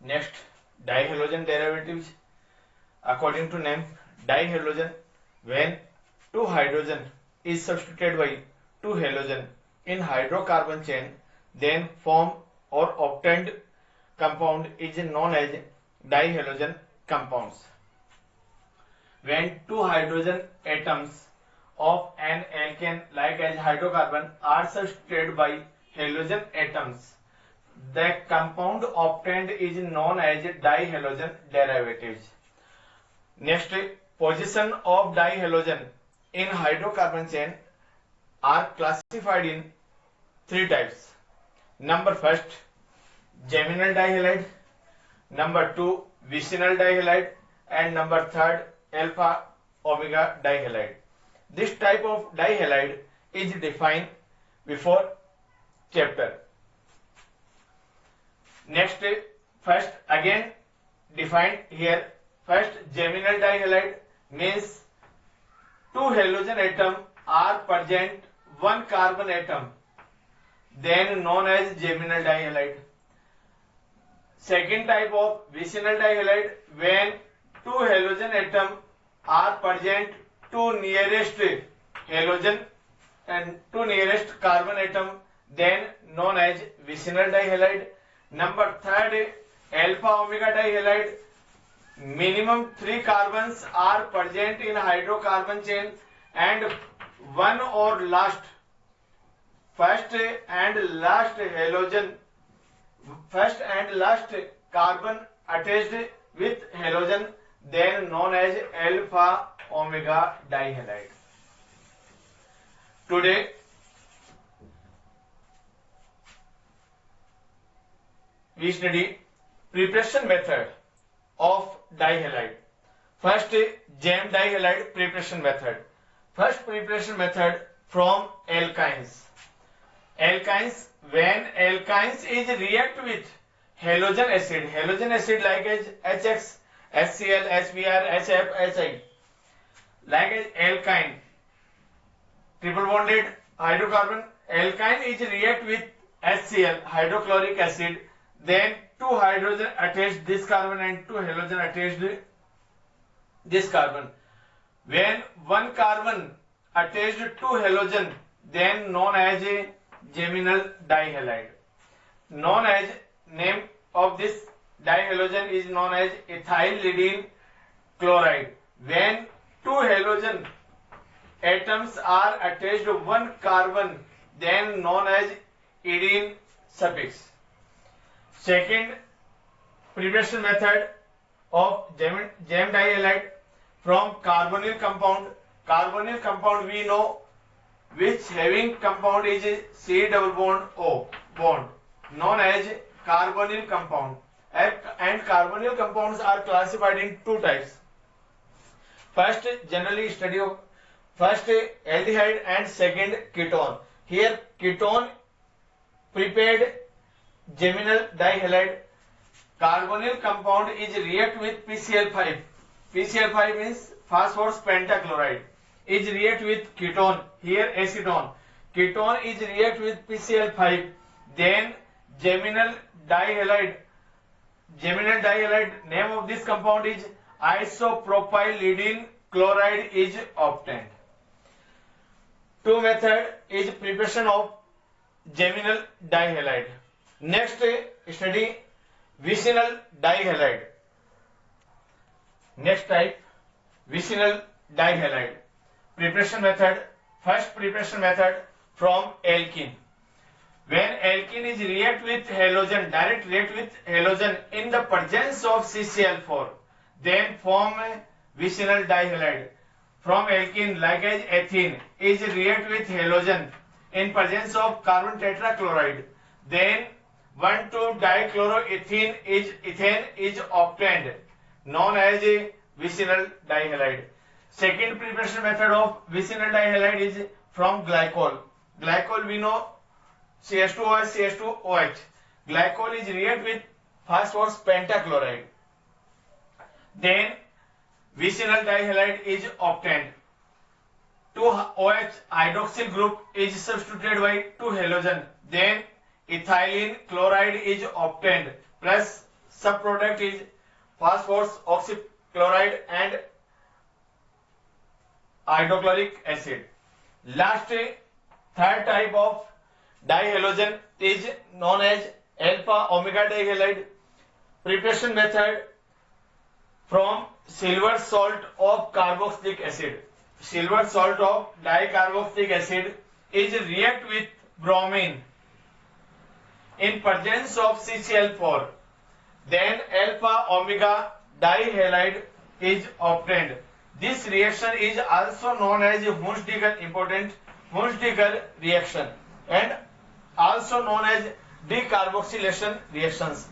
Next, dihalogen derivatives. According to name, dihalogen, when two hydrogen is substituted by two halogen in hydrocarbon chain, then form or obtained compound is known as dihalogen compounds. When two hydrogen atoms of an alkane like as hydrocarbon are substituted by halogen atoms, the compound obtained is known as dihalogen derivatives. Next, position of dihalogen in hydrocarbon chain are classified in three types. Number first, geminal dihalide. Number two, vicinal dihalide, and number third, alpha omega dihalide. This type of dihalide is defined before chapter. Next, first again defined here. First, geminal dihalide means two halogen atom are present one carbon atom, then known as geminal dihalide. Second type of vicinal dihalide, when two halogen atom are present to nearest halogen and to nearest carbon atom, then known as vicinal dihalide. Number third, alpha omega dihalide. Minimum 3 carbons are present in hydrocarbon chain and one or last first and last carbon attached with halogen, then known as alpha omega dihalide. Today we study preparation method of dihalide. First, gem dihalide preparation method. First preparation method from alkynes. Alkynes, when alkynes is react with halogen acid like as HX, HCl, HBr, HF, HI, like as alkyne, triple bonded hydrocarbon. Alkyne is react with HCl, hydrochloric acid, then two hydrogen attached this carbon and two halogen attached this carbon. When one carbon attached to halogen, then known as a geminal dihalide. Known as name of this dihalogen is known as ethyl leadene chloride. When two halogen atoms are attached to one carbon, then known as edene suffix. Second preparation method of gem dihalide from carbonyl compound. Carbonyl compound we know which having compound is C double bond O bond, known as carbonyl compound. And carbonyl compounds are classified in two types. First, generally study of first aldehyde and second ketone. Here ketone prepared geminal dihalide. Carbonyl compound is react with PCl5. PCl5 means phosphorus pentachloride. Is react with ketone. Here acetone. Ketone is react with PCl5. Then geminal dihalide. Geminal dihalide. Name of this compound is isopropyl leadene chloride is obtained. Two method is preparation of geminal dihalide. Next, study vicinal dihalide. Next type, vicinal dihalide. Preparation method. First preparation method from alkene. When alkene is react with halogen, direct react with halogen in the presence of CCl4, then form vicinal dihalide. From alkene, like as ethene, is react with halogen in presence of carbon tetrachloride, then 1,2-dichloroethene is obtained, known as a vicinal dihalide. Second preparation method of vicinal dihalide is from glycol. Glycol we know CH2OH, CH2OH. Glycol is react with phosphorus pentachloride. Then vicinal dihalide is obtained. 2OH hydroxyl group is substituted by 2 halogen. Then ethylene chloride is obtained plus subproduct is phosphorus oxychloride and hydrochloric acid. Last, third type of dihalogen is known as alpha omega dihalide. Preparation method from silver salt of carboxylic acid. Silver salt of dicarboxylic acid is react with bromine in presence of CCl4. Then alpha omega dihalide is obtained. This reaction is also known as Hunsdiker, important Hunsdiker reaction, and also known as decarboxylation reactions.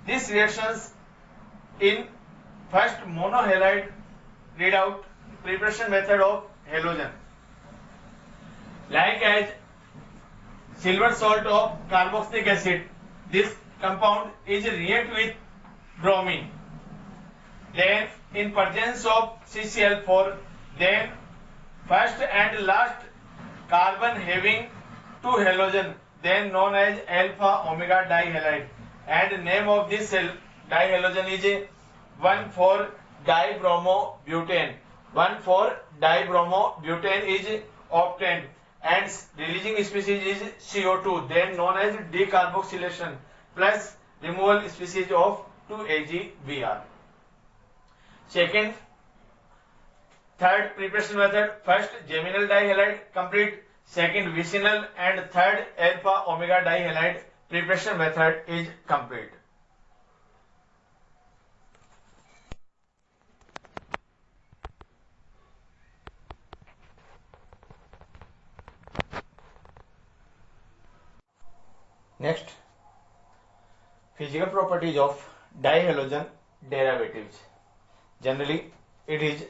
These reactions in first monohalide readout preparation method of halogen, like as silver salt of carboxylic acid. This compound is react with bromine, then in presence of CCl4, then first and last carbon having two halogen, then known as alpha omega dihalide, and name of this dihalogen is 1,4-dibromobutane. 1,4-dibromobutane is obtained, and releasing species is CO2, then known as decarboxylation plus removal species of 2-AgBr. Second, third preparation method, first geminal dihalide complete, second vicinal, and third alpha omega dihalide preparation method is complete. Next, physical properties of dihalogen derivatives. Generally, it is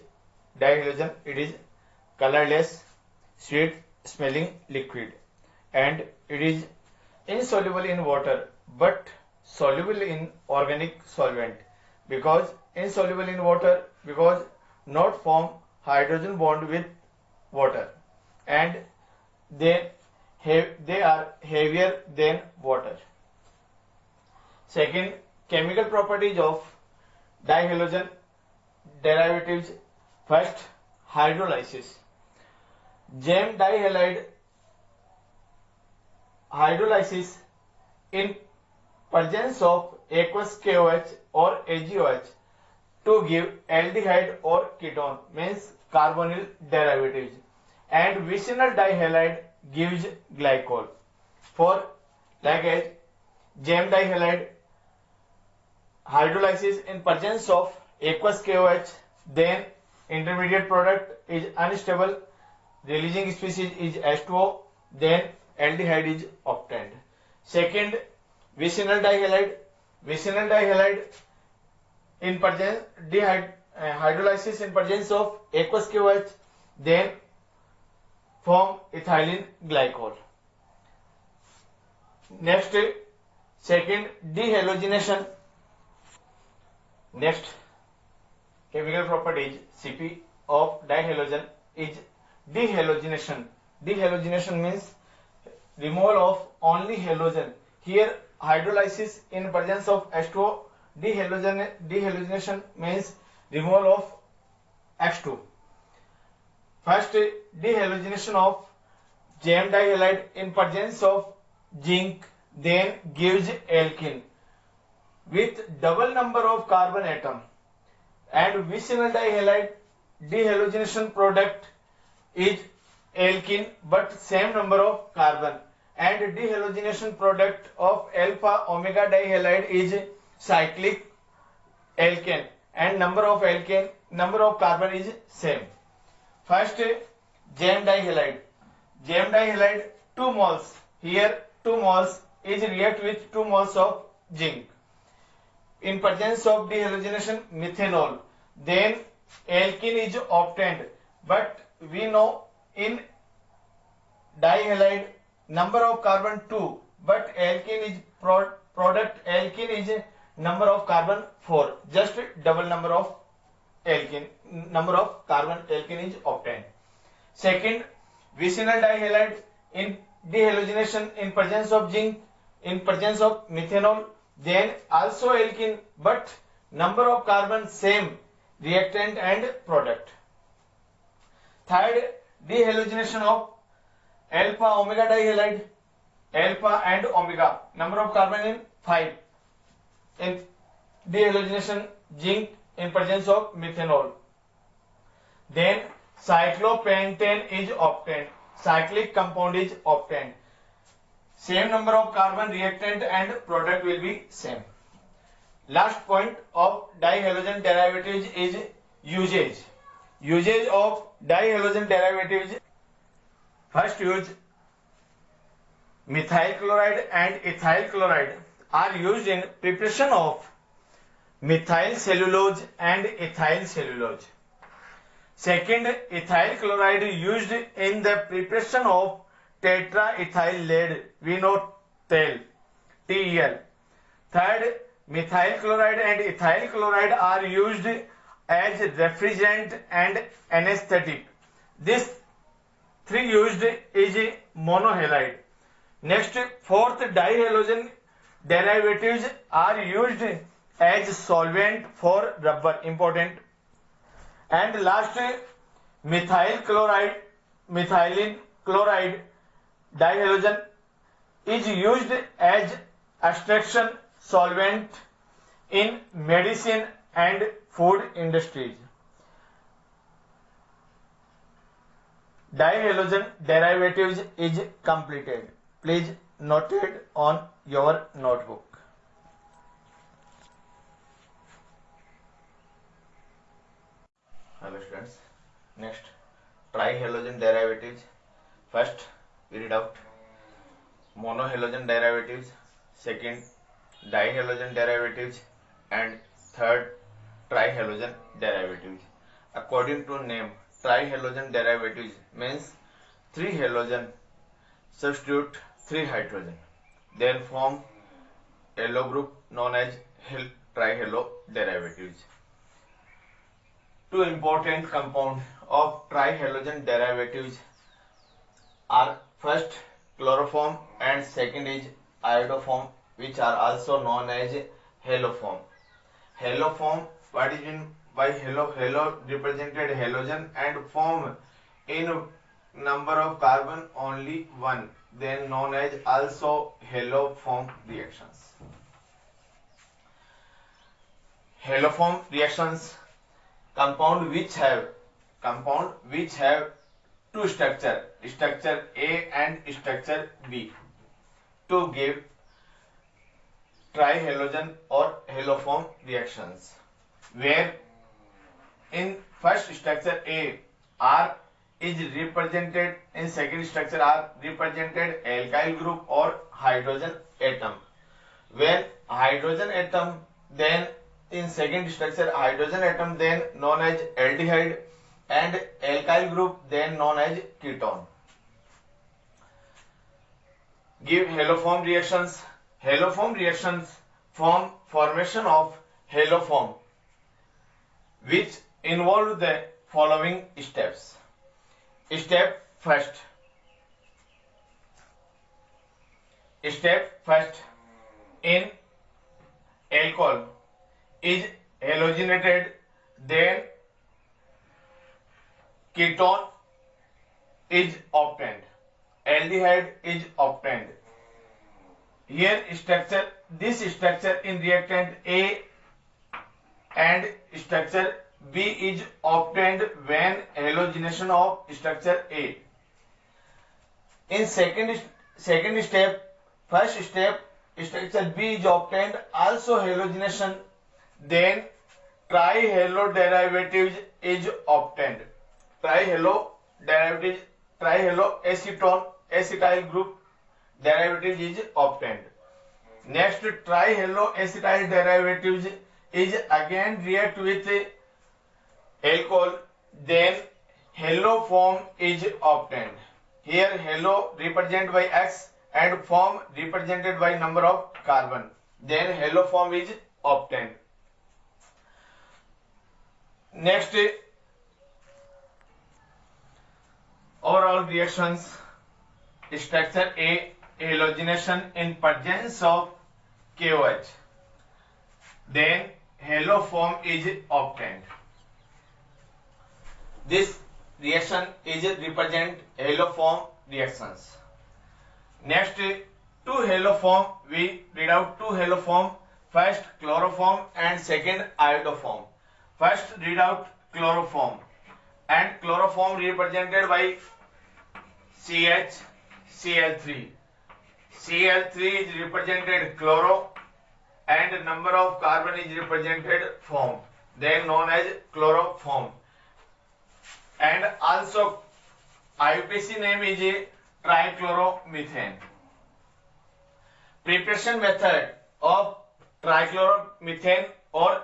dihalogen, it is colorless, sweet smelling liquid, and it is insoluble in water but soluble in organic solvent. Because insoluble in water, because not form hydrogen bond with water, and they are heavier than water. Second, chemical properties of dihalogen derivatives. First, hydrolysis. Gem dihalide hydrolysis in presence of aqueous KOH or AgOH to give aldehyde or ketone, means carbonyl derivatives, and vicinal dihalide gives glycol. For like as gem dihalide hydrolysis in presence of aqueous KOH, then intermediate product is unstable, releasing species is H2O, then aldehyde is obtained. Second, vicinal dihalide. Vicinal dihalide in presence hydrolysis in presence of aqueous KOH, then form ethylene glycol. Next, second, dehalogenation. Next, chemical properties Cp of dihalogen is dehalogenation. Dehalogenation means removal of only halogen. Here hydrolysis in presence of H2O. Dehalogenation means removal of H2. First, dehalogenation of gem dihalide in presence of zinc, then gives alkene with double number of carbon atom, and vicinal dihalide dehalogenation product is alkene but same number of carbon, and dehalogenation product of alpha omega dihalide is cyclic alkane, and number of carbon is same. First, gem dihalide. Gem dihalide 2 moles. Here 2 moles is react with 2 moles of zinc. In presence of dehalogenation methanol, then alkene is obtained. But we know in dihalide number of carbon 2, but alkene is product alkene is number of carbon 4. Just double number of alkene, number of carbon alkene is obtained. Second, vicinal dihalide in dehalogenation in presence of zinc, in presence of methanol, then also alkene, but number of carbon same, reactant and product. Third, dehalogenation of alpha omega dihalide, alpha and omega, number of carbon in 5. In dehalogenation, zinc in presence of methanol. Then cyclopentane is obtained, cyclic compound is obtained. Same number of carbon, reactant and product will be same. Last point of dihalogen derivatives is usage. Usage of dihalogen derivatives. First use, methyl chloride and ethyl chloride are used in preparation of methyl cellulose and ethyl cellulose. Second, ethyl chloride used in the preparation of tetraethyl lead, we know TEL, TEL. Third, methyl chloride and ethyl chloride are used as refrigerant and anesthetic. This three used is monohalide. Next, fourth, dihalogen derivatives are used as solvent for rubber, important. And last, methyl chloride, methylene chloride dihalogen is used as extraction solvent in medicine and food industries. Dihalogen derivatives is completed. Please note it on your notebook. Hello students. Next, trihalogen derivatives. First, we read out monohalogen derivatives. Second, dihalogen derivatives, and third, trihalogen derivatives. According to name, trihalogen derivatives means 3 halogen substitute 3 hydrogen, then form yellow group known as trihalo derivatives. Two important compounds of trihalogen derivatives are first chloroform and second is iodoform, which are also known as haloform. Haloform, what is meant by halo? Halo represented halogen and form in number of carbon only one, then known as also haloform reactions. Haloform reactions, compound which have two structure A and structure B, to give trihalogen or haloform reactions, where in first structure A, R is represented, in second structure R represented alkyl group or hydrogen atom. When hydrogen atom, then in second structure hydrogen atom, then known as aldehyde, and alkyl group, then known as ketone. Give haloform reactions. Haloform reactions form formation of haloform, which involve the following steps. Step first, in alcohol is halogenated, then ketone is obtained, aldehyde is obtained. Here this structure in reactant A and structure B is obtained when halogenation of structure A. In second step, first step, structure B is obtained, also halogenation, then trihalo derivatives is obtained. Trihalo acetone acetyl group derivatives is obtained. Next, trihalo acetyl derivatives is again react with alcohol, then haloform is obtained. Here halo represented by X and form represented by number of carbon, then haloform is obtained. Next, overall reactions. Structure A, halogenation in presence of KOH, then haloform is obtained. This reaction is represent haloform reactions. Next, two haloform, we read out two haloform, first chloroform and second iodoform. First read out chloroform, and chloroform represented by CH, Cl3 is represented chloro, and number of carbon is represented form, then known as chloroform. And also IUPAC name is trichloromethane. Preparation method of trichloromethane or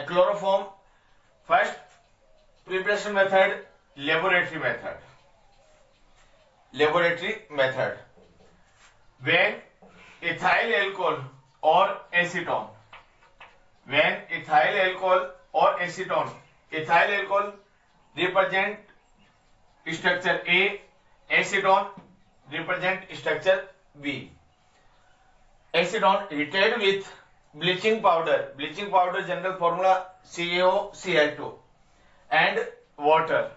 chloroform. First preparation method, laboratory method. When ethyl alcohol or acetone, ethyl alcohol represent structure A, acetone represent structure B. Acetone heated with bleaching powder general formula CaOCl2 and water,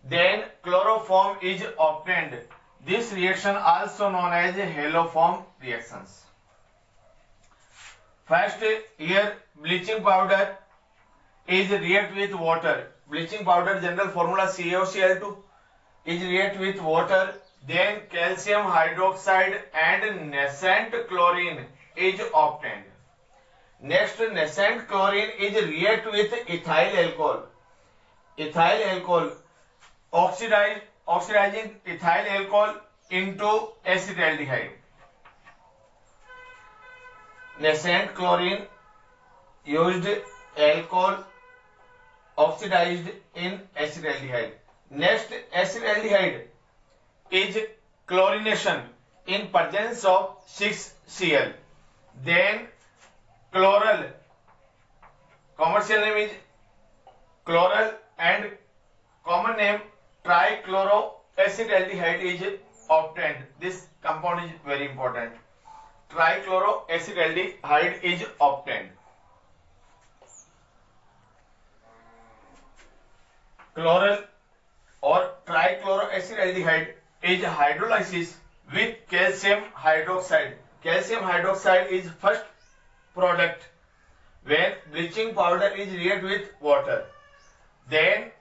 then chloroform is obtained. This reaction also known as haloform reactions. First, here bleaching powder is react with water. Bleaching powder general formula CaOCl2 is react with water. Then calcium hydroxide and nascent chlorine is obtained. Next, nascent chlorine is react with ethyl alcohol. Oxidizing ethyl alcohol into acetaldehyde. Nascent chlorine used alcohol oxidized in acetaldehyde. Next, acetaldehyde is chlorination in presence of 6Cl. Then chloral, commercial name is chloral and common name trichloroacetaldehyde is obtained. This compound is very important. Trichloroacetaldehyde is obtained. Chloral or trichloroacetaldehyde is hydrolysis with calcium hydroxide. Calcium hydroxide is first product when bleaching powder is react with water. Then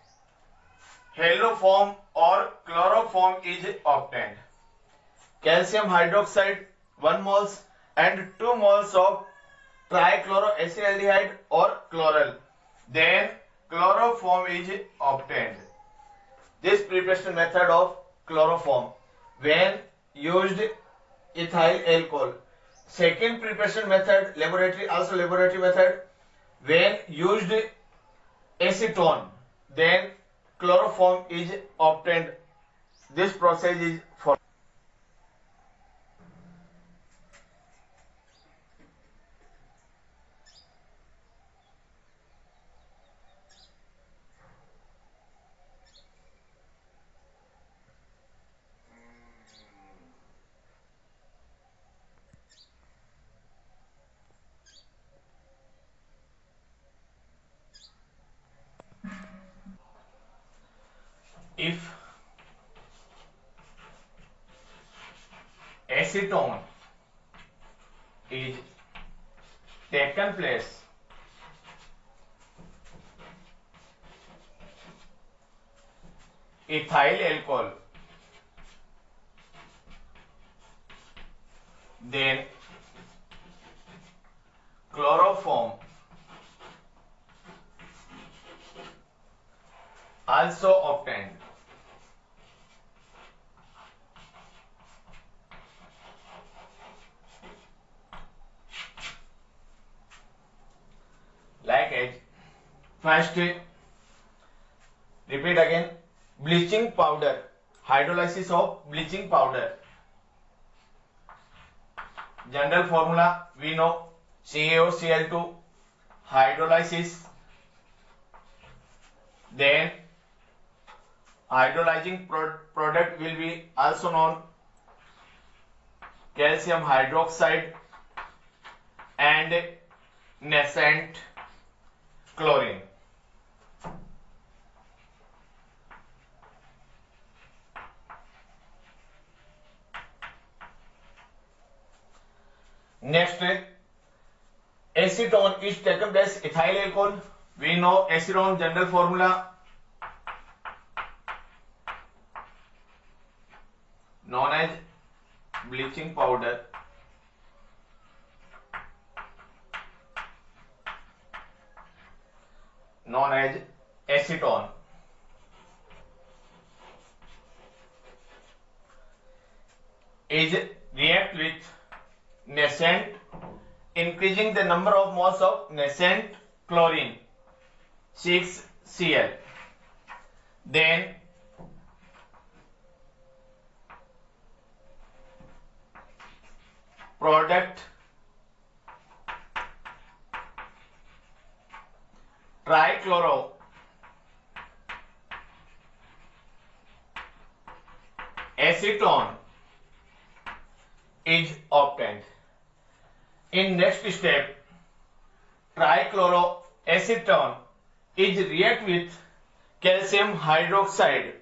haloform or chloroform is obtained. Calcium hydroxide 1 moles and 2 moles of trichloroacetaldehyde or chloral. Then chloroform is obtained. This preparation method of chloroform when used ethyl alcohol. Second preparation method, laboratory method, when used acetone, then chloroform is obtained. This process is for if acetone is taken place ethyl alcohol, then chloroform also obtained. Like it. First, repeat again. Bleaching powder, hydrolysis of bleaching powder. General formula we know CaOCl2 hydrolysis. Then hydrolyzing product will be also known calcium hydroxide and nascent chlorine. Next, acetone is taken as ethyl alcohol. We know acetone general formula known as bleaching powder. Known as acetone. Is react with nascent, increasing the number of moles of nascent chlorine 6Cl. Then product trichloro acetone is obtained. In next step, trichloroacetone is react with calcium hydroxide.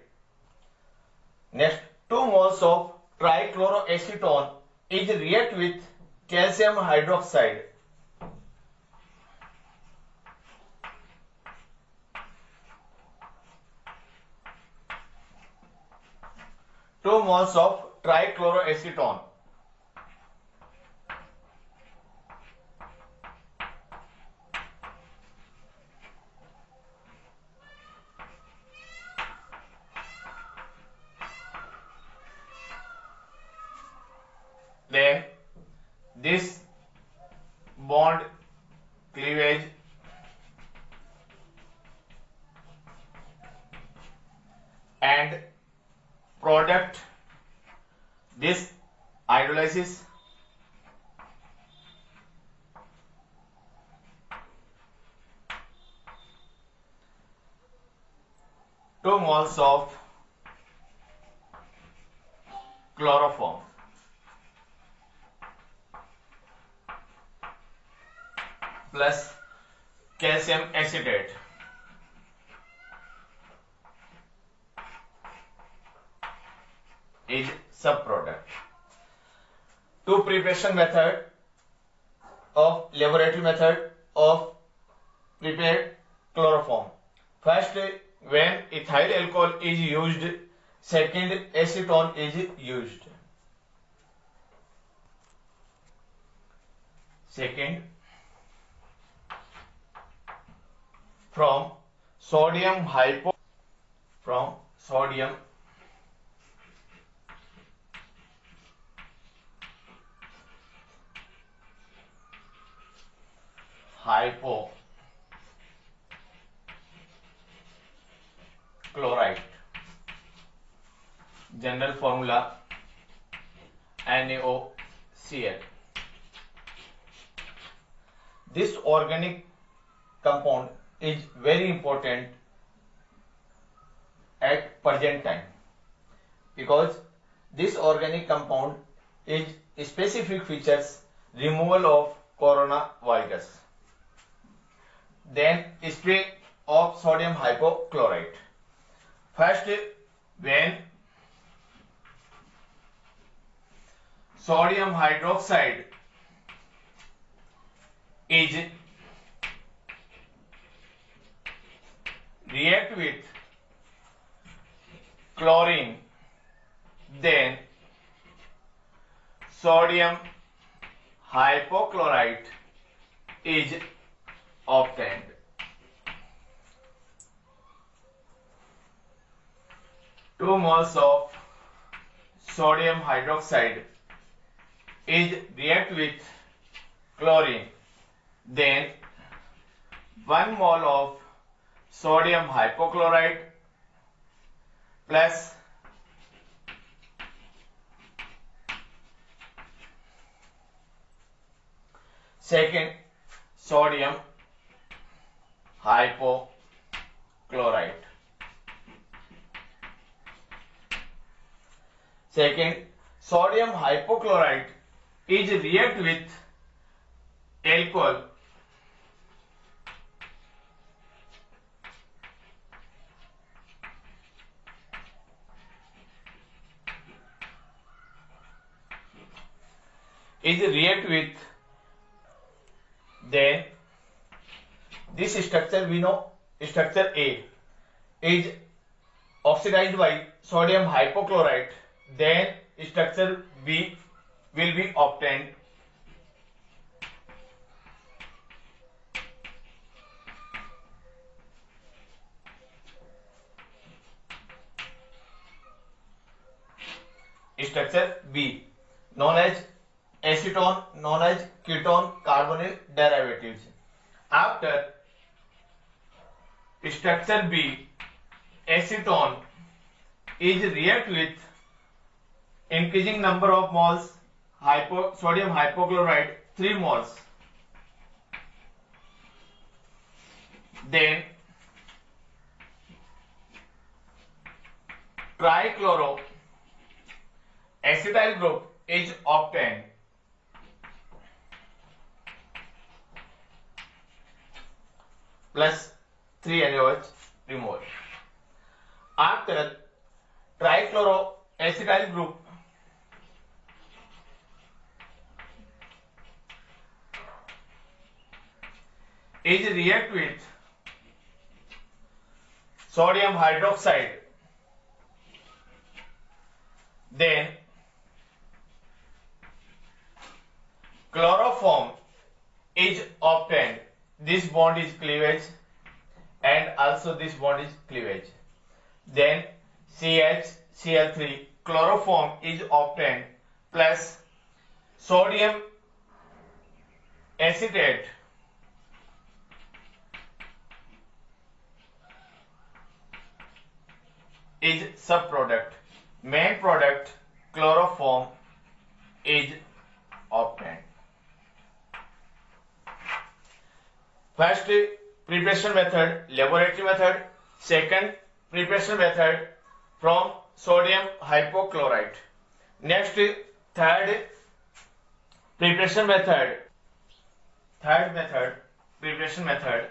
Next, 2 moles of trichloroacetone is react with calcium hydroxide. Two moles of trichloroacetone. Then this bond cleavage and product this hydrolysis two moles of chloroform plus calcium acetate is subproduct. Two preparation method of laboratory method of prepared chloroform. First, when ethyl alcohol is used, second acetone is used. Second, from sodium hypochlorite, general formula NaOCl. This organic compound is very important at present time because this organic compound is specific features removal of coronavirus. Then spray of sodium hypochlorite. First, when sodium hydroxide is react with chlorine, then sodium hypochlorite is obtained. Two moles of sodium hydroxide is react with chlorine, then 1 mole of sodium hypochlorite plus second sodium hypochlorite. Second, sodium hypochlorite is react with alcohol is react with, then this structure we know structure A is oxidized by sodium hypochlorite, then structure B will be obtained. Structure B known as acetone, known as ketone carbonyl derivatives. After structure B, acetone is react with increasing number of moles sodium hypochlorite 3 moles, then trichloro acetyl group is obtained. Plus 3 NaOH removed. After trichloroacetyl group is react with sodium hydroxide, then chloroform is obtained. This bond is cleavage and also this bond is cleavage. Then CHCl3 chloroform is obtained plus sodium acetate is subproduct. Main product chloroform is obtained. First preparation method, laboratory method. Second preparation method from sodium hypochlorite. Next, third preparation method. Third method, preparation method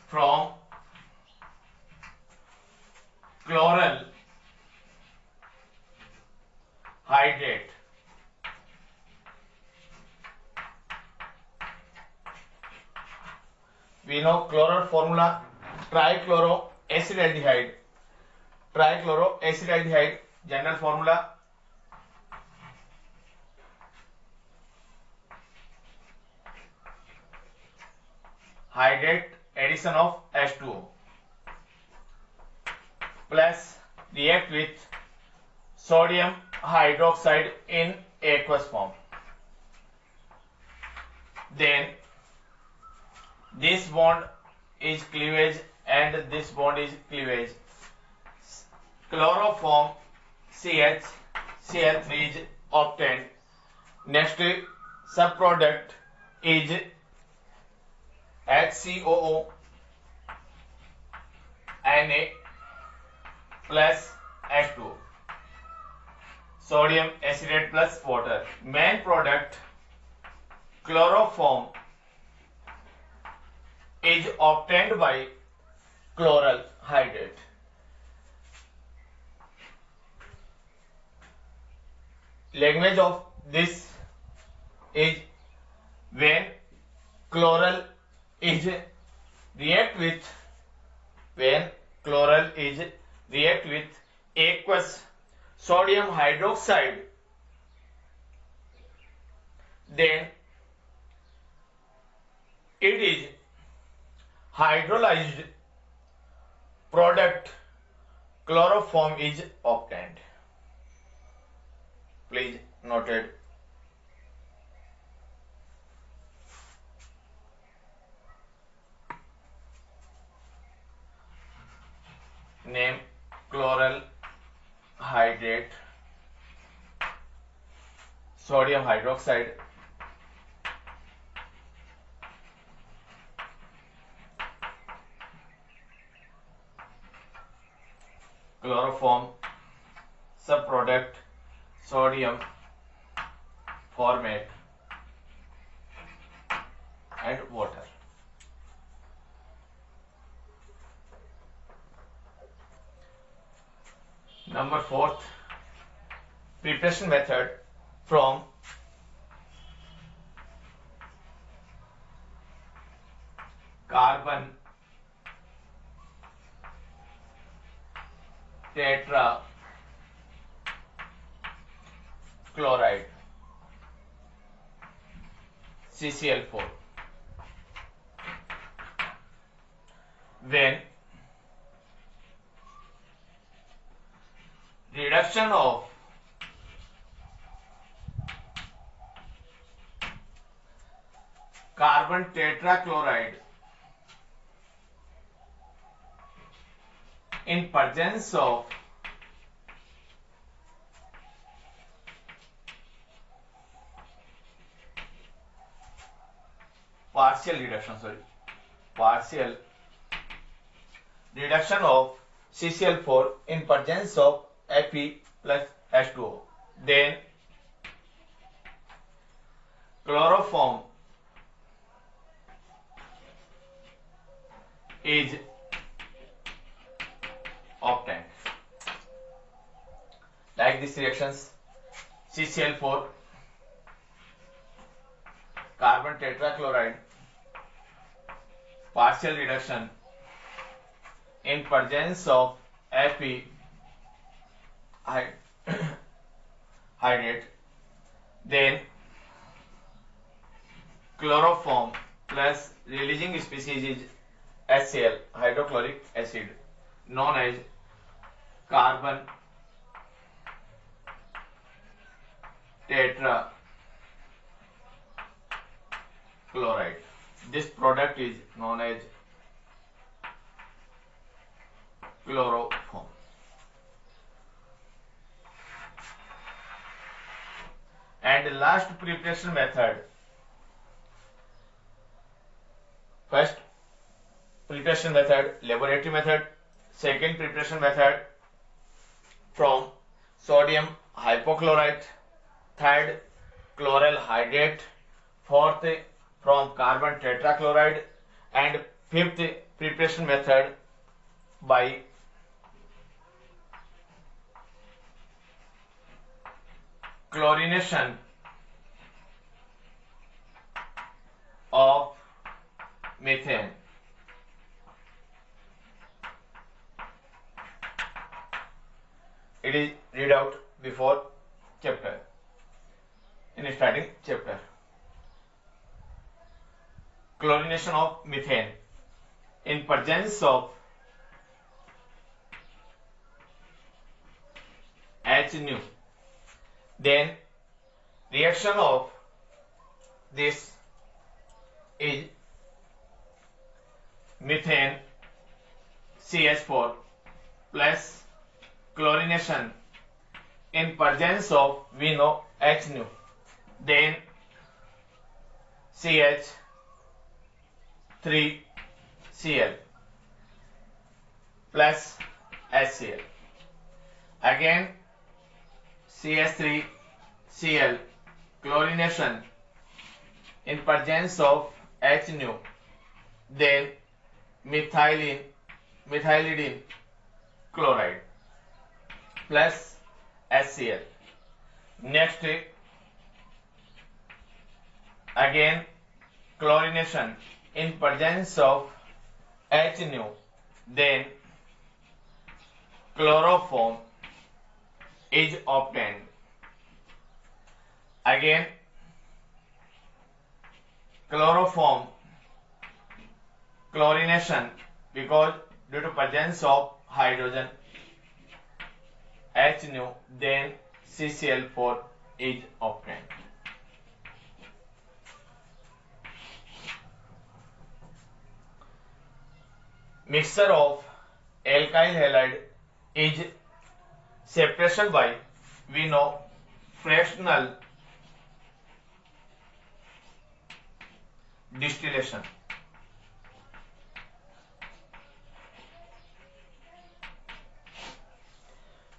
from chloral hydrate. We know chloral formula trichloroacetaldehyde. Trichloroacetaldehyde general formula hydrate addition of H2O plus react with sodium hydroxide in aqueous form. Then this bond is cleavage and this bond is cleavage. Chloroform CHCl3 is obtained. Next subproduct is HCOO Na plus H2O, sodium acetate plus water. Main product chloroform is obtained by chloral hydrate. Language of this is when chloral is react with aqueous sodium hydroxide, then it is hydrolyzed product chloroform is obtained. Please noted. Name chloral hydrate, sodium hydroxide, chloroform, subproduct sodium formate and water. Number 4th preparation method from carbon tetrachloride CCl4 when reduction of carbon tetrachloride in presence of partial reduction of CCl4 in presence of Fe plus H2O, then chloroform is obtained. Like these reactions, CCl4 carbon tetrachloride partial reduction in presence of Fe hydrate, then chloroform plus releasing species is HCl, hydrochloric acid, known as carbon tetrachloride. This product is known as chloroform. And last preparation method. First preparation method, laboratory method. Second preparation method, from sodium hypochlorite. Third, chloral hydrate. Fourth, from carbon tetrachloride. And fifth preparation method by chlorination of methane. It is read out before chapter, in starting chapter. Chlorination of methane in presence of H nu. Then reaction of this is methane CH4 plus chlorination in presence of, we know, H nu. Then CH3Cl plus HCl. Again CH3Cl chlorination in presence of H nu. Then methylidine chloride plus HCl. Next, again chlorination in presence of H nu. Then chloroform is obtained. Again chloroform chlorination, because due to presence of hydrogen H nu, then CCl4 is obtained. Mixture of alkyl halide is separation by, we know, fractional distillation.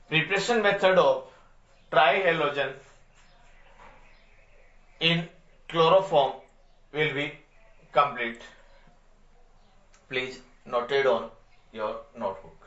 Preparation method of trihalogen in chloroform will be complete. Please note it on your notebook.